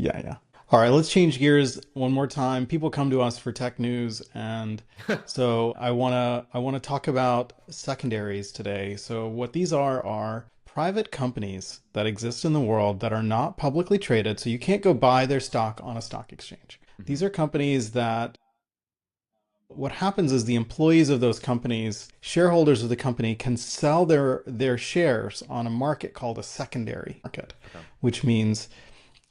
Yeah, yeah. All right, let's change gears one more time. People come to us for tech news, and so I wanna talk about secondaries today. So what these are private companies that exist in the world that are not publicly traded, so you can't go buy their stock on a stock exchange. Hmm. These are companies that what happens is the employees of those companies, shareholders of the company, can sell their shares on a market called a secondary market, Okay. which means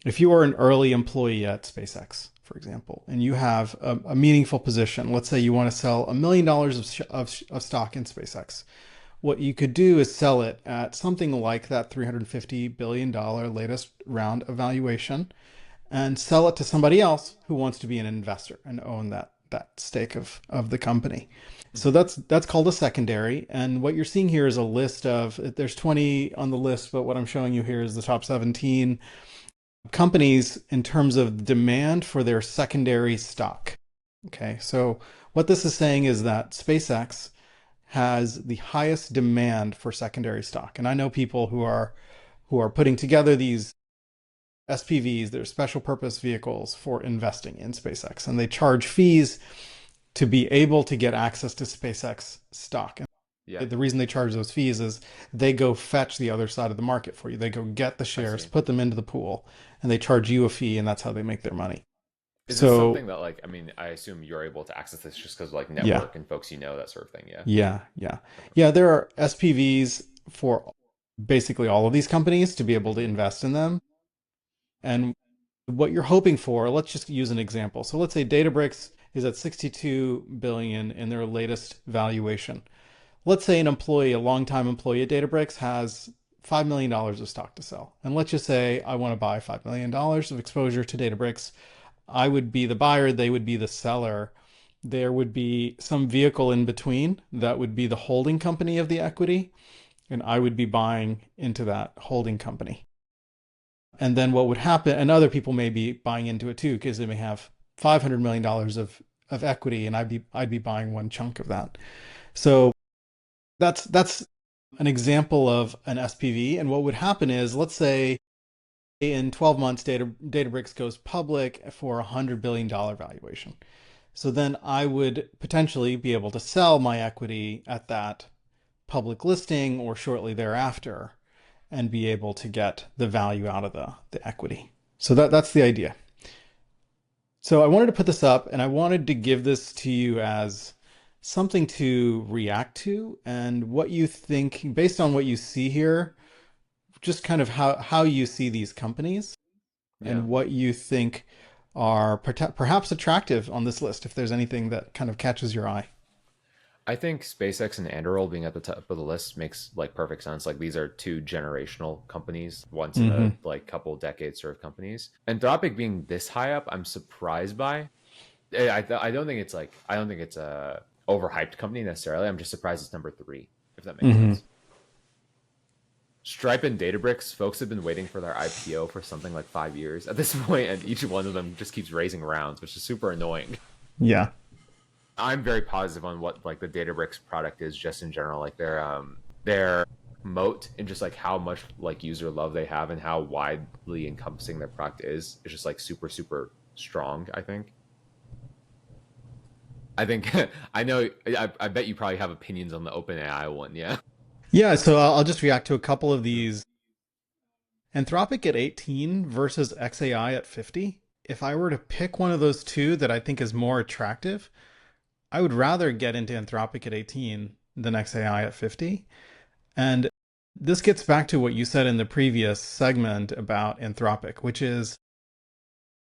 if you are an early employee at SpaceX, for example, and you have a meaningful position, let's say you want to sell $1 million of stock in SpaceX, what you could do is sell it at something like that $350 billion latest round of valuation and sell it to somebody else who wants to be an investor and own that stake of the company. So Hmm. that's called a secondary. And what you're seeing here is a list of there's 20 on the list, but what I'm showing you here is the top 17 companies in terms of demand for their secondary stock. Okay, so what this is saying is that SpaceX has the highest demand for secondary stock. And I know people who are putting together these SPVs, they're special purpose vehicles for investing in SpaceX, and they charge fees to be able to get access to SpaceX stock. Yeah, And the reason they charge those fees is they go fetch the other side of the market for you. They go get the I shares, see. put them into the pool, and they charge you a fee, and that's how they make their money. Is this So something that like, I mean, I assume you're able to access this just because like yeah, network and folks that sort of thing. Yeah. yeah, yeah, Okay. yeah. There are SPVs for basically all of these companies to be able to Hmm. invest in them. And what you're hoping for, let's just use an example. So let's say Databricks is at 62 billion in their latest valuation. Let's say an employee, a longtime employee at Databricks has $5 million of stock to sell. And let's just say I want to buy $5 million of exposure to Databricks. I would be the buyer, they would be the seller. There would be some vehicle in between that would be the holding company of the equity, and I would be buying into that holding company. And then what would happen, and other people may be buying into it too, because they may have $500 million of equity, and I'd be buying one chunk of that. So that's an example of an SPV. And what would happen is, let's say in 12 months, Databricks goes public for $100 billion valuation. So then I would potentially be able to sell my equity at that public listing or shortly thereafter and be able to get the value out of the equity. So that's the idea. So I wanted to put this up and I wanted to give this to you as something to react to and what you think based on what you see here, just kind of how you see these companies Yeah. and what you think are perhaps attractive on this list if there's anything that kind of catches your eye. I think SpaceX and Anduril being at the top of the list makes like perfect sense. Like these are two generational companies, once in a Hmm. like couple decades sort of companies. Anthropic being this high up, I'm surprised by. I don't think it's like I don't think it's a overhyped company necessarily. I'm just surprised it's number three, if that makes Hmm. sense. Stripe and Databricks, folks have been waiting for their IPO for something like 5 years at this point, and each one of them just keeps raising rounds, which is super annoying. Yeah. I'm very positive on what like the Databricks product is just in general, like their moat and just like how much like user love they have and how widely encompassing their product is just like super strong. I think I know I bet you probably have opinions on the OpenAI one. Yeah. Yeah, so I'll just react to a couple of these. Anthropic at 18 versus XAI at 50. If I were to pick one of those two that I think is more attractive, I would rather get into Anthropic at 18 than XAI at 50. And this gets back to what you said in the previous segment about Anthropic, which is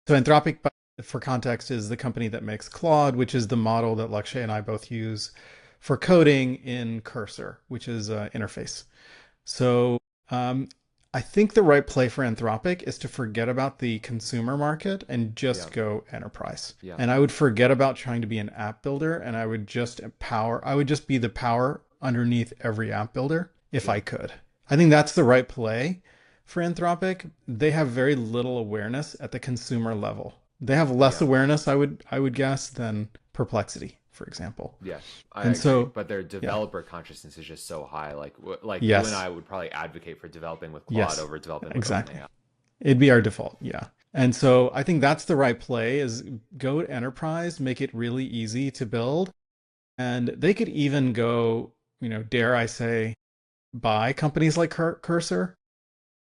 so Anthropic, for context, is the company that makes Claude, which is the model that Lakshay and I both use for coding in Cursor, which is an interface. So um, I think the right play for Anthropic is to forget about the consumer market and Yeah. just go enterprise. Yeah. And I would forget about trying to be an app builder and I would just be the power underneath every app builder if Yeah. I could. I think that's the right play for Anthropic. They have very little awareness at the consumer level. They have less Yeah. awareness, I would guess, than Perplexity, for example. Yes, I And agree. so, But their yeah, developer consciousness is just so high. Like you and yes, I would probably advocate for developing with Claude yes, over developing with exactly. OpenAI. It'd be our default. Yeah. And so I think that's the right play is go enterprise, make it really easy to build. And they could even go, dare I say, buy companies like Cursor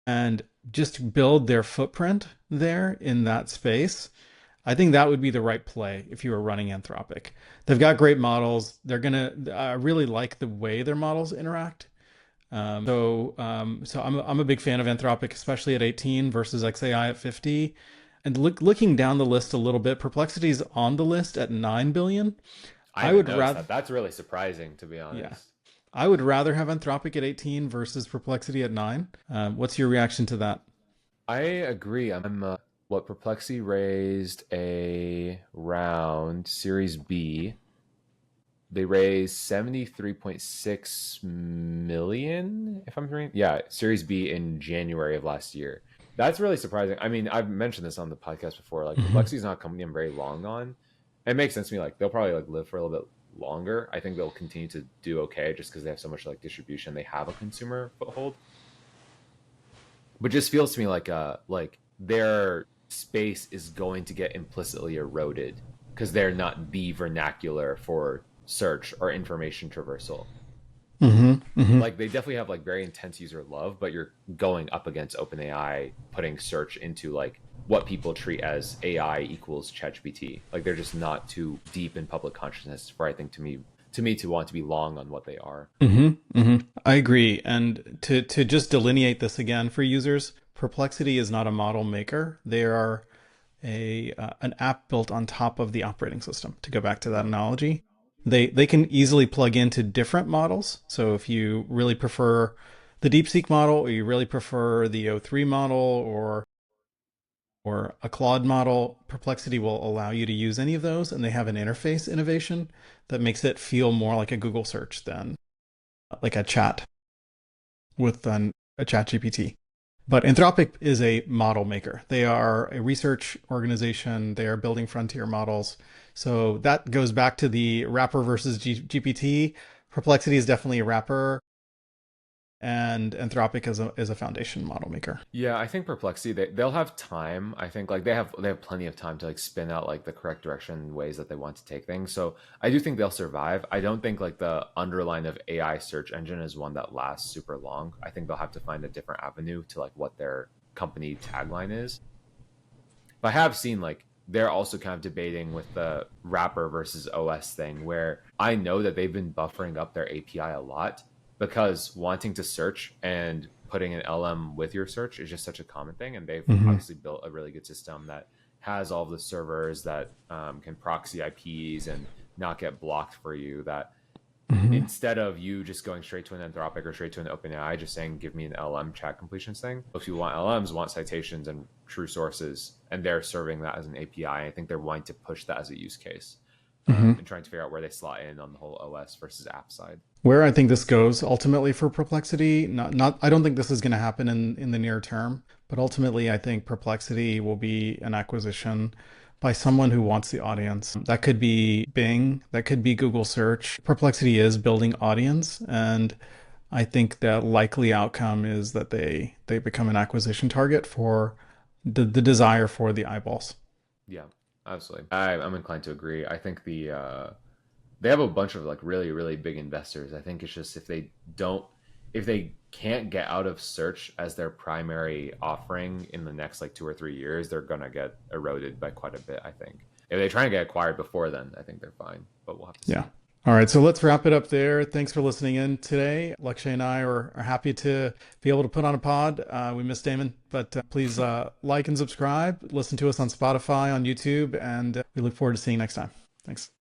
and just build their footprint there in that space. I think that would be the right play if you were running Anthropic. They've got great models. I really like the way their models interact. So I'm a big fan of Anthropic, especially at 18 versus XAI at 50. And looking down the list a little bit, Perplexity is on the list at 9 billion. I I haven't would noticed rather, that. That's really surprising, to be yeah, honest. I would rather have Anthropic at 18 versus Perplexity at 9. What's your reaction to that? I agree. I'm what Perplexity raised a round Series B. They raised 73.6 million, if I'm right. Yeah, Series B in January of last year. That's really surprising. I mean, I've mentioned this on the podcast before. Like Mhm. Perplexity is not a company I'm very long on. It makes sense to me. Like they'll probably like live for a little bit longer. I think they'll continue to do okay just because they have so much like distribution. They have a consumer foothold. But just feels to me like their space is going to get implicitly eroded because they're not the vernacular for search or information traversal. Hmm. Hmm. Like they definitely have like very intense user love, but you're going up against OpenAI putting search into like what people treat as AI equals ChatGPT. Like they're just not too deep in public consciousness for I think to me to want to be long on what they are. Hmm. Hmm. I agree. And to just delineate this again for users, Perplexity is not a model maker. They are a an app built on top of the operating system. To go back to that Yep. analogy, they can easily plug into different models. So if you really prefer the DeepSeek model, or you really prefer the O3 model, or a Claude model, Perplexity will allow you to use any of those, and they have an interface innovation that makes it feel more like a Google search than like a chat with a chat GPT. But Anthropic is a model maker. They are a research organization. They are building frontier models. So that goes back to the wrapper versus GPT. Perplexity is definitely a wrapper, and Anthropic is a foundation model maker. Yeah, I think Perplexity they'll have time. I think like they have plenty of time to like spin out like the correct direction ways that they want to take things. So I do think they'll survive. I don't think like the underline of AI search engine is one that lasts super long. I think they'll have to find a different avenue to like what their company tagline is. But I have seen like they're also kind of debating with the wrapper versus OS thing where I know that they've been buffering up their API a lot because wanting to search and putting an LM with your search is just such a common thing. And they've Mm-hmm. obviously built a really good system that has all the servers that can proxy IPs and not get blocked for you. That Mm-hmm. instead of you just going straight to an Anthropic or straight to an OpenAI, just saying, give me an LM chat completions thing. If you want LMs, want citations and true sources, and they're serving that as an API. I think they're wanting to push that as a use case Mm-hmm. and trying to figure out where they slot in on the whole OS versus app side. Where I think this goes ultimately for Perplexity, not I don't think this is going to happen in the near term, but ultimately I think Perplexity will be an acquisition by someone who wants the audience. That could be Bing, that could be Google Search. Perplexity is building audience, and I think the likely outcome is that they become an acquisition target for the desire for the eyeballs. Yeah, absolutely. I'm inclined to agree. I think they have a bunch of like really really big investors. I think it's just if they can't get out of search as their primary offering in the next like 2 or 3 years, they're gonna get eroded by quite a bit. I think if they try and get acquired before then, I think they're fine. But we'll have to Yeah. see. All right, so let's wrap it up there. Thanks for listening in today. Lakshay and I are happy to be able to put on a pod. We miss Damon, but please like and subscribe. Listen to us on Spotify, on YouTube, and we look forward to seeing you next time. Thanks.